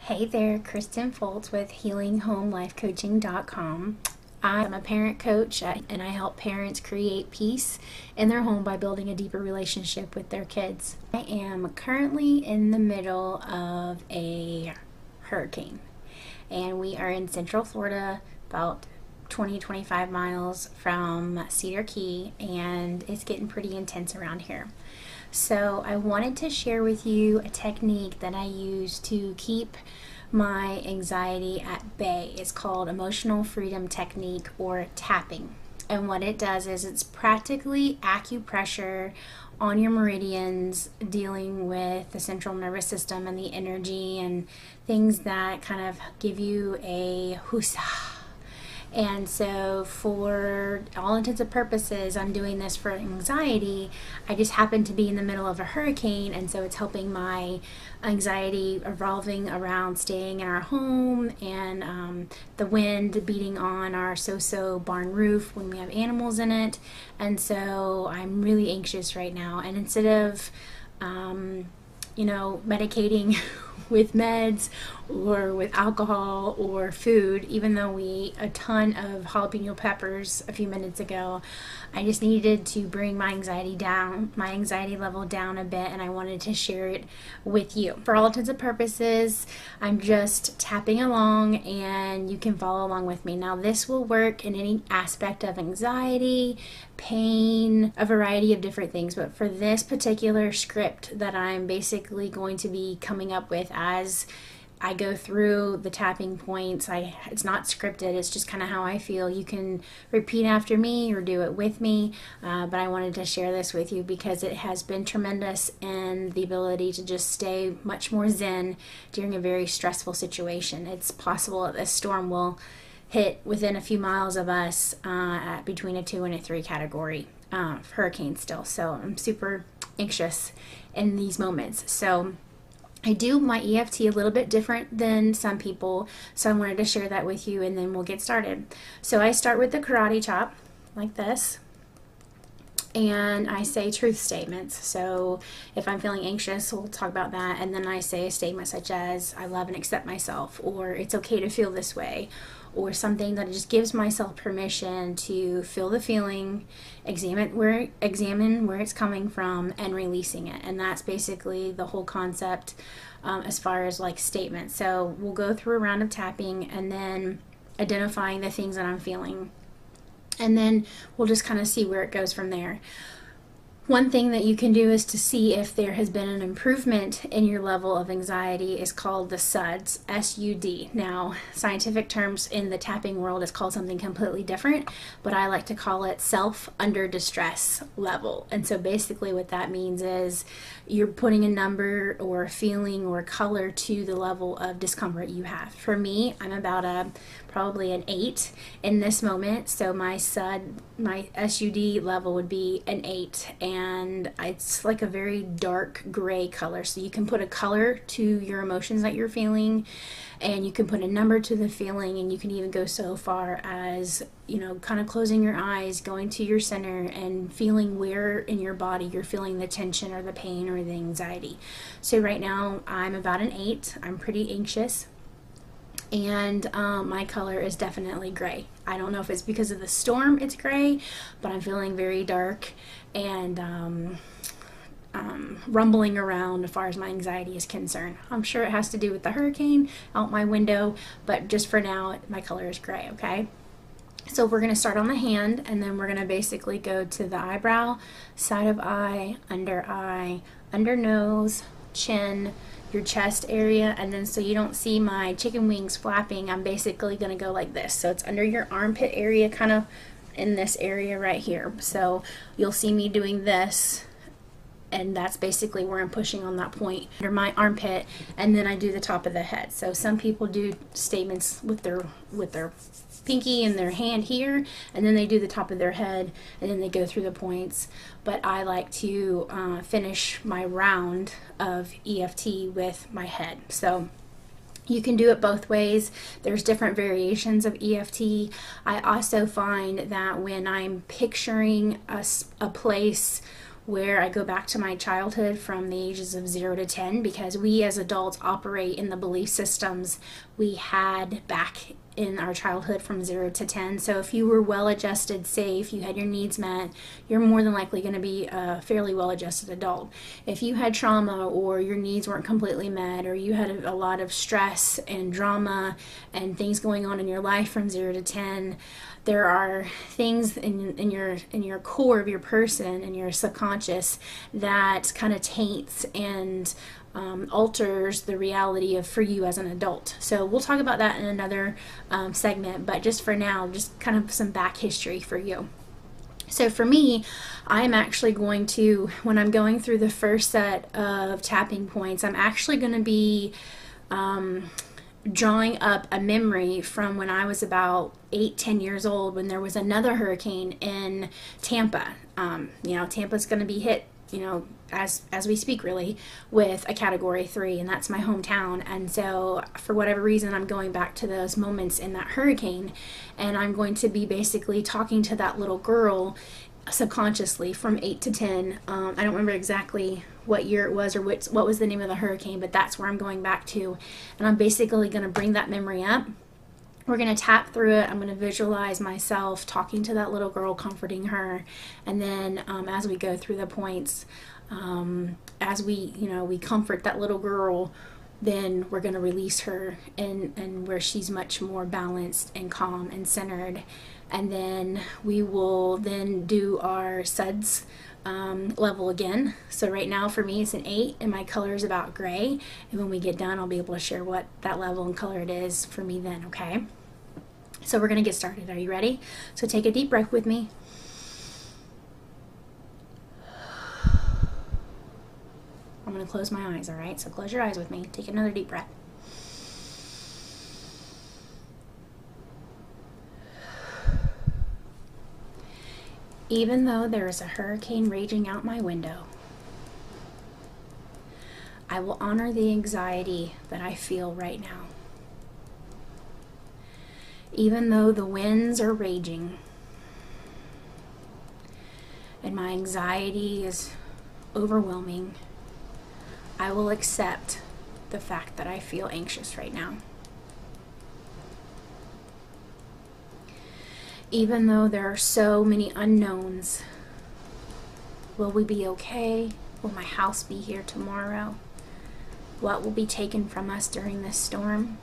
Hey there, Kristin Foltz with HealingHomeLifeCoaching.com. I'm a parent coach and I help parents create peace in their home by building a deeper relationship with their kids. I am currently in the middle of a hurricane and we are in Central Florida, about 25 miles from Cedar Key, and it's getting pretty intense around here. So I wanted to share with you a technique that I use to keep my anxiety at bay. It's called emotional freedom technique, or tapping. And what it does is it's practically acupressure on your meridians, dealing with the central nervous system and the energy and things that kind of give you a whoosah. And so for all intents and purposes, I'm doing this for anxiety. I just happen to be in the middle of a hurricane, and so it's helping my anxiety revolving around staying in our home and the wind beating on our so-so barn roof when we have animals in it. And so I'm really anxious right now. And instead of medicating with meds or with alcohol or food, even though we ate a ton of jalapeno peppers a few minutes ago, I just needed to bring my anxiety level down a bit, and I wanted to share it with you. For all intents and purposes, I'm just tapping along and you can follow along with me. Now, this will work in any aspect of anxiety, pain, a variety of different things, but for this particular script that I'm basically going to be coming up with as I go through the tapping points, it's not scripted, it's just kind of how I feel. You can repeat after me or do it with me, but I wanted to share this with you because it has been tremendous in the ability to just stay much more zen during a very stressful situation. It's possible that this storm will hit within a few miles of us at between a 2 and a 3 category hurricane still. So I'm super anxious in these moments. So I do my EFT a little bit different than some people, so I wanted to share that with you, and then we'll get started. So I start with the karate chop, like this, and I say truth statements. So if I'm feeling anxious, we'll talk about that, and then I say a statement such as, I love and accept myself, or it's okay to feel this way, or something that just gives myself permission to feel the feeling, examine where it's coming from, and releasing it. And that's basically the whole concept as far as like statements. So we'll go through a round of tapping and then identifying the things that I'm feeling, and then we'll just kind of see where it goes from there. One thing that you can do is to see if there has been an improvement in your level of anxiety is called the SUDS, S-U-D. Now, scientific terms in the tapping world is called something completely different, but I like to call it self under distress level. And so basically what that means is you're putting a number or a feeling or a color to the level of discomfort you have. For me, I'm about probably an 8 in this moment. So my SUD level would be an 8, and it's like a very dark gray color. So you can put a color to your emotions that you're feeling, and you can put a number to the feeling, and you can even go so far as, kind of closing your eyes, going to your center and feeling where in your body you're feeling the tension or the pain or the anxiety. So right now I'm about an 8. I'm pretty anxious. And my color is definitely gray. I don't know if it's because of the storm it's gray, but I'm feeling very dark and rumbling around as far as my anxiety is concerned. I'm sure it has to do with the hurricane out my window, but just for now, my color is gray, okay? So we're going to start on the hand, and then we're going to basically go to the eyebrow, side of eye, under nose, chin, your chest area, and then so you don't see my chicken wings flapping, I'm basically going to go like this. So it's under your armpit area, kind of in this area right here. So you'll see me doing this, and that's basically where I'm pushing on that point under my armpit, and then I do the top of the head. So some people do statements with their pinky and their hand here, and then they do the top of their head, and then they go through the points. But I like to finish my round of EFT with my head. So you can do it both ways. There's different variations of EFT. I also find that when I'm picturing a place where I go back to my childhood from the ages of 0 to 10, because we as adults operate in the belief systems we had back in our childhood from 0 to 10. So if you were well adjusted, safe, you had your needs met, you're more than likely going to be a fairly well adjusted adult. If you had trauma, or your needs weren't completely met, or you had a lot of stress and drama and things going on in your life from 0 to 10, there are things in your core of your person, in your subconscious, that kind of taints and alters the reality of for you as an adult. So we'll talk about that in another segment, but just for now, just kind of some back history for you. So for me, I'm actually going to, when I'm going through the first set of tapping points, I'm actually going to be drawing up a memory from when I was about 8-10 years old, when there was another hurricane in Tampa. Tampa's going to be hit, as we speak, really, with a Category 3, and that's my hometown. And so for whatever reason, I'm going back to those moments in that hurricane, and I'm going to be basically talking to that little girl subconsciously from 8 to 10. I don't remember exactly what year it was or what was the name of the hurricane, but that's where I'm going back to. And I'm basically going to bring that memory up. We're going to tap through it. I'm going to visualize myself talking to that little girl, comforting her. And then as we go through the points, as we comfort that little girl, then we're going to release her and where she's much more balanced and calm and centered. And then we will then do our suds level again. So right now for me it's an 8, and my color is about gray. And when we get done, I'll be able to share what that level and color it is for me then, okay? So we're going to get started. Are you ready? So take a deep breath with me. I'm going to close my eyes, all right? So close your eyes with me. Take another deep breath. Even though there is a hurricane raging out my window, I will honor the anxiety that I feel right now. Even though the winds are raging and my anxiety is overwhelming, I will accept the fact that I feel anxious right now. Even though there are so many unknowns, will we be okay? Will my house be here tomorrow? What will be taken from us during this storm?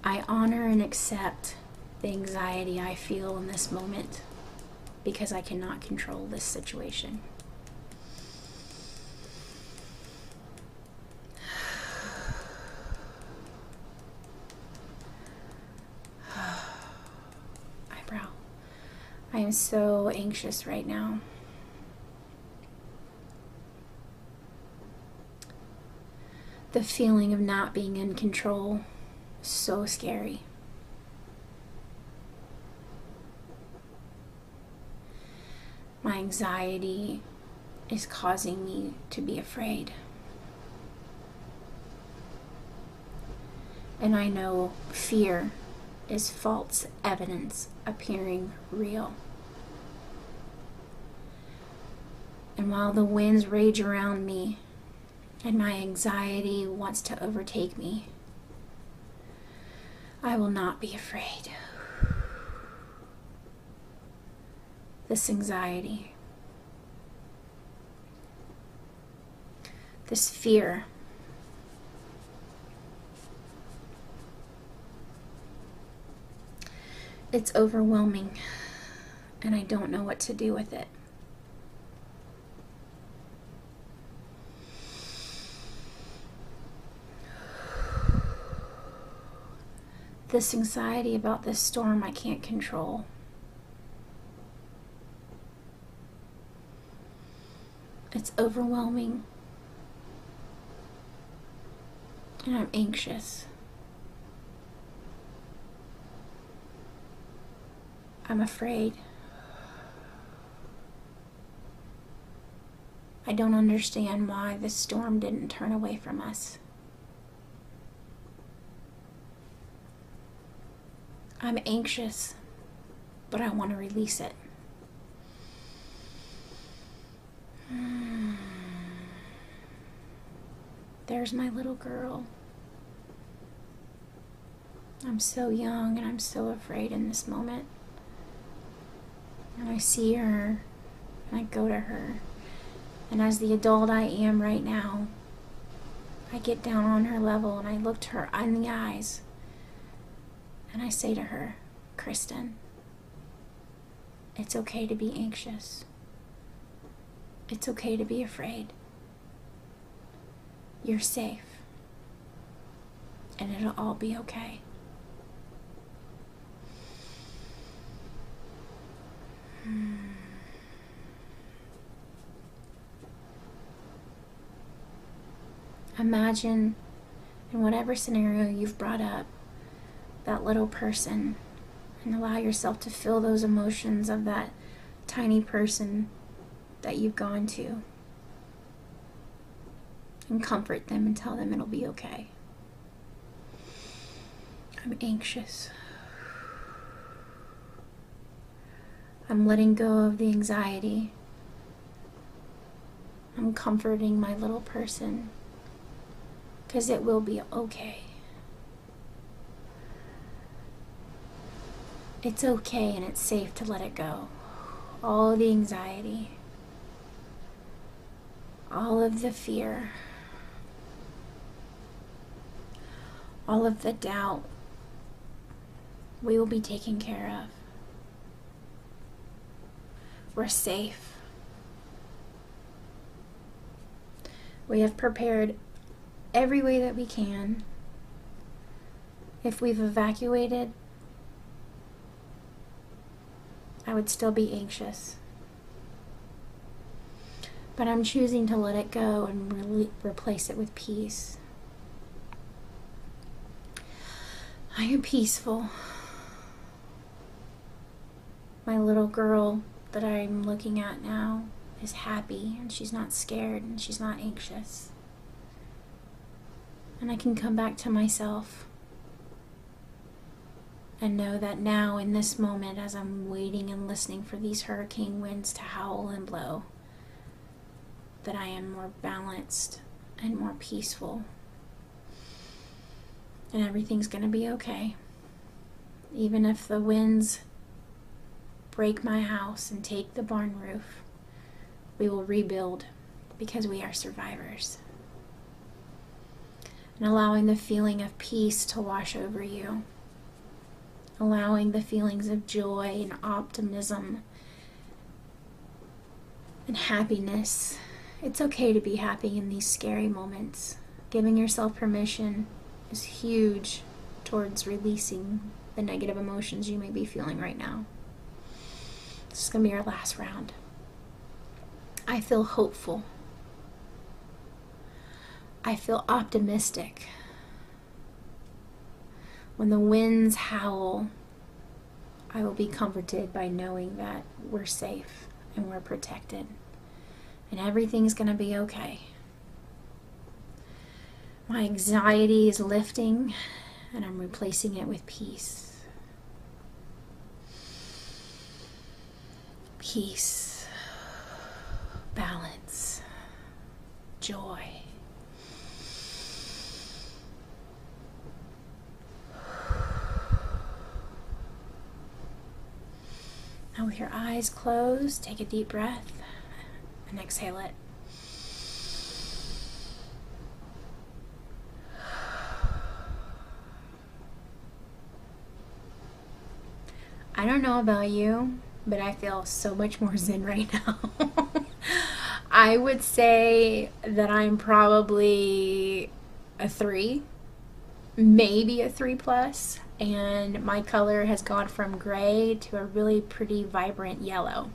I honor and accept the anxiety I feel in this moment, because I cannot control this situation. Eyebrow. I am so anxious right now. The feeling of not being in control is so scary. My anxiety is causing me to be afraid. And I know fear is false evidence appearing real. And while the winds rage around me and my anxiety wants to overtake me, I will not be afraid. This anxiety, this fear, it's overwhelming, and I don't know what to do with it. This anxiety about this storm I can't control. It's overwhelming, and I'm anxious. I'm afraid. I don't understand why this storm didn't turn away from us. I'm anxious, but I want to release it. There's my little girl. I'm so young and I'm so afraid in this moment. And I see her and I go to her. And as the adult I am right now, I get down on her level and I look her in the eyes and I say to her, Kristin, it's okay to be anxious. It's okay to be afraid. You're safe. And it'll all be okay. Imagine, in whatever scenario you've brought up, that little person, and allow yourself to feel those emotions of that tiny person that you've gone to, and comfort them and tell them it'll be okay. I'm anxious. I'm letting go of the anxiety. I'm comforting my little person, because it will be okay. It's okay and it's safe to let it go. All the anxiety, all of the fear, all of the doubt, we will be taken care of. We're safe. We have prepared every way that we can. If we've evacuated, I would still be anxious. But I'm choosing to let it go and replace it with peace. I am peaceful. My little girl that I'm looking at now is happy, and she's not scared, and she's not anxious. And I can come back to myself and know that now, in this moment, as I'm waiting and listening for these hurricane winds to howl and blow, that I am more balanced and more peaceful. And everything's going to be okay. Even if the winds break my house and take the barn roof, we will rebuild, because we are survivors. And allowing the feeling of peace to wash over you. Allowing the feelings of joy and optimism and happiness. It's okay to be happy in these scary moments. Giving yourself permission is huge towards releasing the negative emotions you may be feeling right now. This is going to be our last round. I feel hopeful. I feel optimistic. When the winds howl, I will be comforted by knowing that we're safe and we're protected. And everything's going to be okay. My anxiety is lifting, and I'm replacing it with peace. Peace, balance, joy. Now, with your eyes closed, take a deep breath and exhale it. I don't know about you, but I feel so much more zen right now. I would say that I'm probably a 3, maybe a 3+, and my color has gone from gray to a really pretty vibrant yellow.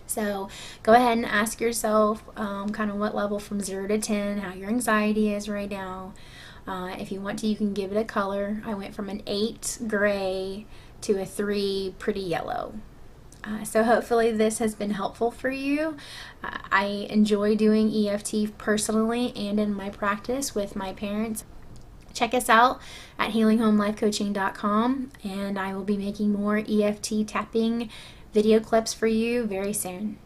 So go ahead and ask yourself kind of what level from 0 to 10, how your anxiety is right now. If you want to, you can give it a color. I went from an 8 gray to a 3 pretty yellow. So hopefully this has been helpful for you. I enjoy doing EFT personally and in my practice with my parents. Check us out at healinghomelifecoaching.com, and I will be making more EFT tapping video clips for you very soon.